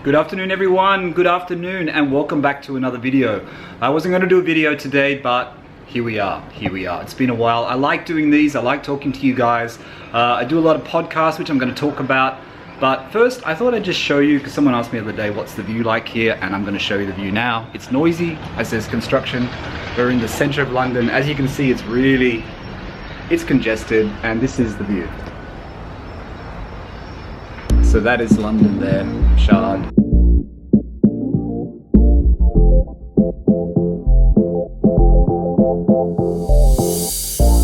Good afternoon everyone, good afternoon and welcome back to another video. I wasn't going to do a video today, but here we are. It's been a while. I like doing these, I like talking to you guys. I do a lot of podcasts which I'm going to talk about, but first I thought I'd just show you, because someone asked me the other day what's the view like here, and I'm going to show you the view now. It's noisy as there's construction. We're in the centre of London. As you can see, it's congested, and this is the view. So that is London there, Shard.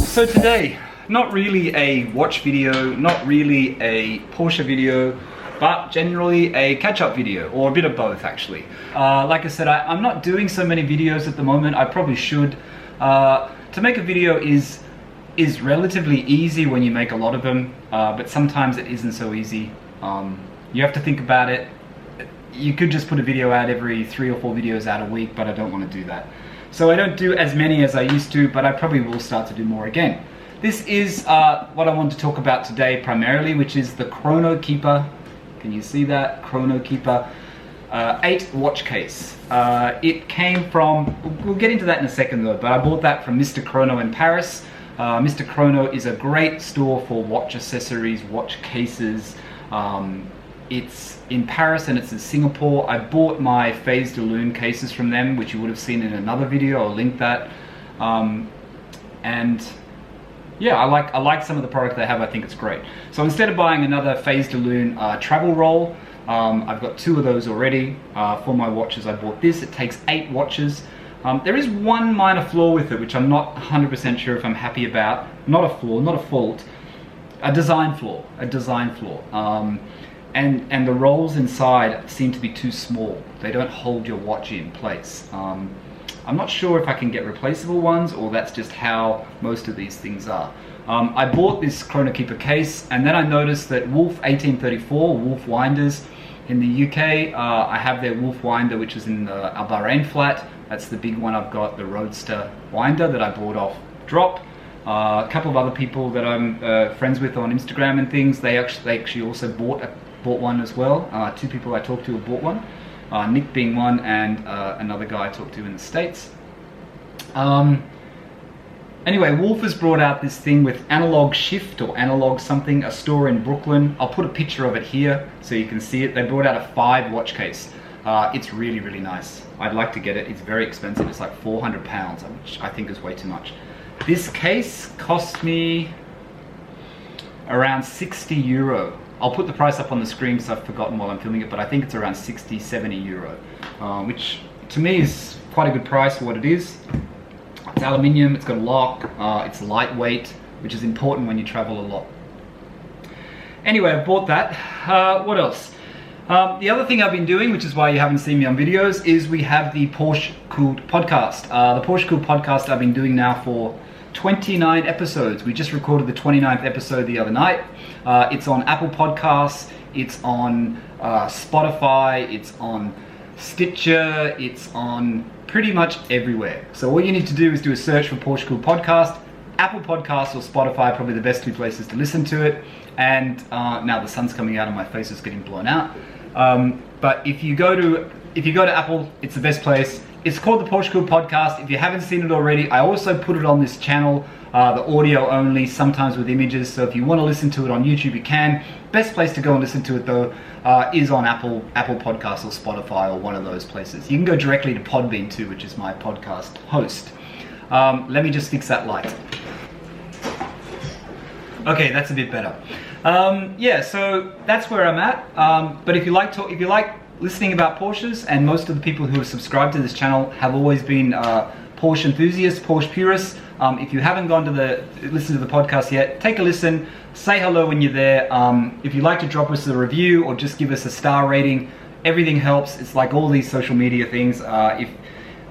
So today, not really a watch video, not really a Porsche video, but generally a catch-up video, or a bit of both actually. Like I said, I'm not doing so many videos at the moment. I probably should. To make a video is relatively easy when you make a lot of them, but sometimes it isn't so easy. You have to think about it. You could just put a video out every 3 or 4 videos out a week, but I don't want to do that. So I don't do as many as I used to, but I probably will start to do more again. This is what I want to talk about today primarily, which is the Kronokeeper. Can you see that? Kronokeeper 8 watch case. It came from, we'll get into that in a second though, but I bought that from MisterChrono in Paris. MisterChrono is a great store for watch accessories, watch cases. It's in Paris and it's in Singapore. I bought my phased ALUMINIUM cases from them, which you would have seen in another video. I'll link that. And yeah, I like some of the product they have. I think it's great. So instead of buying another phased ALUMINIUM travel roll, I've got 2 of those already. For my watches, I bought this. It takes 8 watches. There is one minor flaw with it, which I'm not 100% sure if I'm happy about. Not a flaw, not a fault. A design flaw. And the rolls inside seem to be too small. They don't hold your watch in place. I'm not sure if I can get replaceable ones, or that's just how most of these things are. I bought this Kronokeeper case, and then I noticed that Wolf 1834, Wolf Winders in the UK, I have their Wolf Winder, which is in the Al Bahrain flat. That's the big one I've got, the Roadster Winder that I bought off Drop. A couple of other people that I'm friends with on Instagram and things, they actually also bought one as well. 2 people I talked to have bought one, Nick being one, and another guy I talked to in the States. Anyway, Wolf has brought out this thing with Analog Shift or Analog something, a store in Brooklyn. I'll put a picture of it here so you can see it. They brought out a 5 watch case. It's really, really nice. I'd like to get it. It's very expensive. It's like £400, which I think is way too much. This case cost me around 60 euro. I'll put the price up on the screen because I've forgotten while I'm filming it, but I think it's around 60, 70 euro, which to me is quite a good price for what it is. It's aluminium, it's got a lock, it's lightweight, which is important when you travel a lot. Anyway, I've bought that. What else? The other thing I've been doing, which is why you haven't seen me on videos, is we have the PorscheCooled Podcast. The PorscheCooled Podcast I've been doing now for 29 episodes. We just recorded the 29th episode the other night. It's on Apple Podcasts, it's on Spotify, it's on Stitcher, it's on pretty much everywhere. So all you need to do is do a search for PorscheCooled Podcast. Apple Podcasts or Spotify are probably the best 2 places to listen to it. And now the sun's coming out and my face is getting blown out. But if you go to Apple, it's the best place. It's called the PorscheCooled Podcast. If you haven't seen it already, I also put it on this channel, the audio only, sometimes with images. So if you want to listen to it on YouTube, you can. Best place to go and listen to it though is on Apple Podcasts or Spotify or one of those places. You can go directly to Podbean too, which is my podcast host. Let me just fix that light. Okay, that's a bit better. Yeah, so that's where I'm at. But if you like listening about Porsches, and most of the people who have subscribed to this channel have always been Porsche enthusiasts, Porsche purists. If you haven't gone to listen to the podcast yet, take a listen, say hello when you're there. If you'd like to drop us a review or just give us a star rating, everything helps. It's like all these social media things. If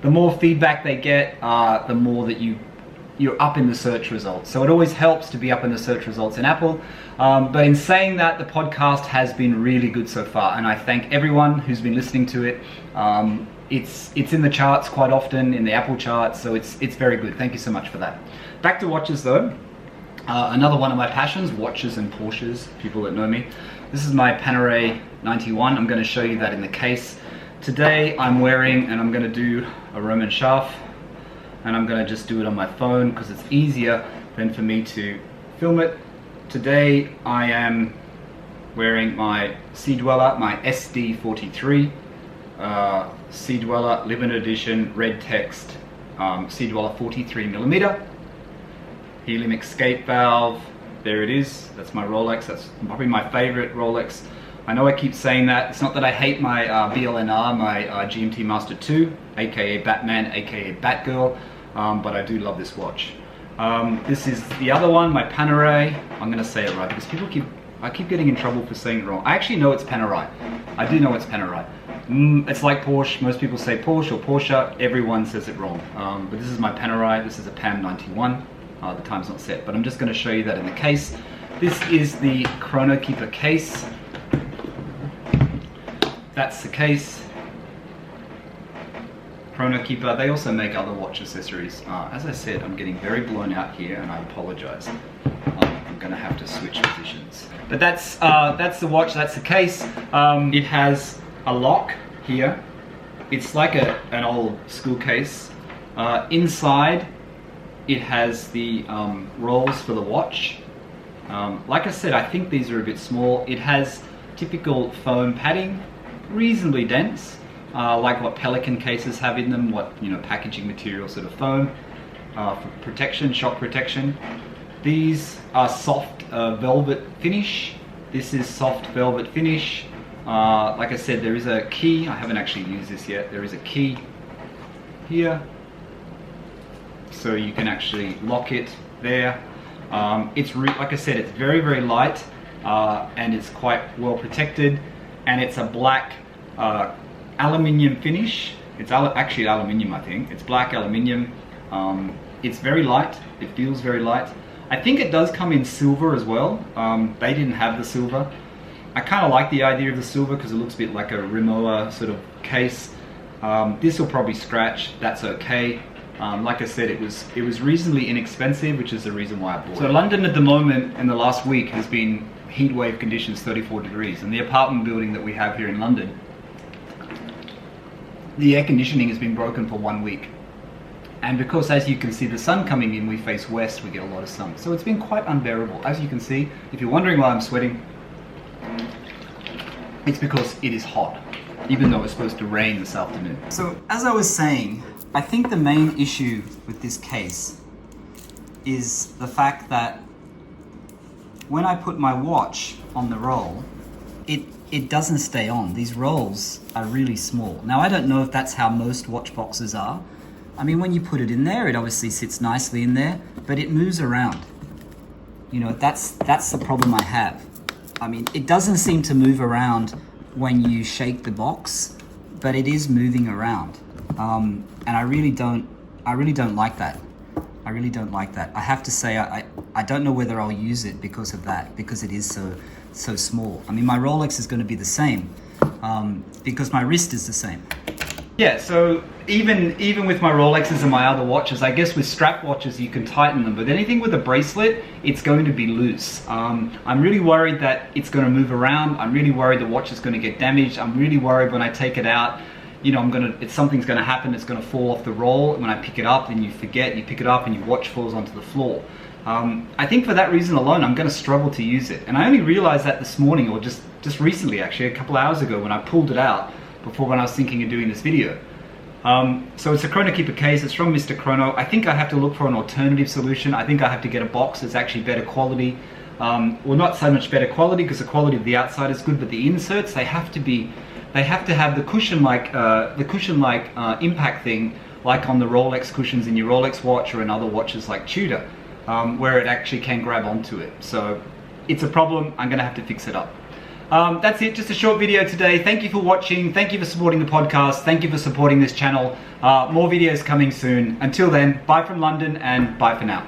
the more feedback they get, the more that you're up in the search results. So it always helps to be up in the search results in Apple. But in saying that, the podcast has been really good so far, and I thank everyone who's been listening to it. It's in the charts quite often, in the Apple charts, so it's very good. Thank you so much for that. Back to watches though. Another one of my passions, watches and Porsches, people that know me. This is my Panerai 91. I'm going to show you that in the case. Today I'm wearing, and I'm going to do a Roman shaft, and I'm going to just do it on my phone because it's easier than for me to film it. Today I am wearing my Sea Dweller, my SD43 Sea Dweller limited edition red text Sea Dweller 43mm helium escape valve. There it is. That's my Rolex. That's probably my favorite Rolex. I know I keep saying that. It's not that I hate my BLNR, my GMT Master 2, aka Batman, aka Batgirl, but I do love this watch. This is the other one, my Panerai. I'm going to say it right because I keep getting in trouble for saying it wrong. I actually know it's Panerai. I do know it's Panerai. It's like Porsche. Most people say Porsche or Porsche. Everyone says it wrong. But this is my Panerai. This is a PAM 91. The time's not set, but I'm just going to show you that in the case. This is the Kronokeeper case. That's the case. Kronokeeper. They also make other watch accessories. As I said, I'm getting very blown out here, and I apologize. I'm going to have to switch positions. But that's the watch. That's the case. It has a lock here. It's like an old school case. Inside, it has the rolls for the watch. Like I said, I think these are a bit small. It has typical foam padding, reasonably dense, like what Pelican cases have in them, what packaging material sort of foam for protection, shock protection. These are soft velvet finish. This is soft velvet finish. Like I said, there is a key. I haven't actually used this yet. There is a key here, so you can actually lock it there. It's like I said, it's very, very light, and it's quite well protected, and it's a black aluminium finish. It's actually aluminium, I think. It's black aluminium. It's very light. It feels very light. I think it does come in silver as well. They didn't have the silver. I kind of like the idea of the silver because it looks a bit like a Rimowa sort of case. This will probably scratch. That's okay. Like I said, it was reasonably inexpensive, which is the reason why I bought it. So London at the moment, in the last week, has been heat wave conditions, 34 degrees. And the apartment building that we have here in London, the air conditioning has been broken for 1 week. And because, as you can see, the sun coming in, we face west, we get a lot of sun. So it's been quite unbearable. As you can see, if you're wondering why I'm sweating, it's because it is hot, even though it's supposed to rain this afternoon. So, as I was saying, I think the main issue with this case is the fact that when I put my watch on the roll, it doesn't stay on. These rolls are really small. Now, I don't know if that's how most watch boxes are. I mean, when you put it in there, it obviously sits nicely in there, but it moves around. That's the problem I have. I mean, it doesn't seem to move around when you shake the box, but it is moving around. And I really don't like that. I really don't like that. I have to say, I don't know whether I'll use it because of that, because it is so small. I mean, my Rolex is going to be the same, because my wrist is the same. Yeah, so even with my Rolexes and my other watches, I guess with strap watches you can tighten them, but anything with a bracelet, it's going to be loose. I'm really worried that it's going to move around. I'm really worried the watch is going to get damaged. I'm really worried when I take it out, something's going to happen. It's going to fall off the roll. When I pick it up, then you forget. You pick it up and your watch falls onto the floor. I think for that reason alone, I'm going to struggle to use it. And I only realized that this morning, or just recently, actually, a couple hours ago, when I pulled it out. Before when I was thinking of doing this video. So it's a Kronokeeper case. It's from MisterChrono. I think I have to look for an alternative solution. I think I have to get a box that's actually better quality. Well, not so much better quality because the quality of the outside is good, but the inserts, they have to have the cushion-like impact thing, like on the Rolex cushions in your Rolex watch or in other watches like Tudor, where it actually can grab onto it. So it's a problem. I'm going to have to fix it up. That's it, just a short video today. Thank you for watching. Thank you for supporting the podcast. Thank you for supporting this channel. More videos coming soon. Until then, bye from London and bye for now.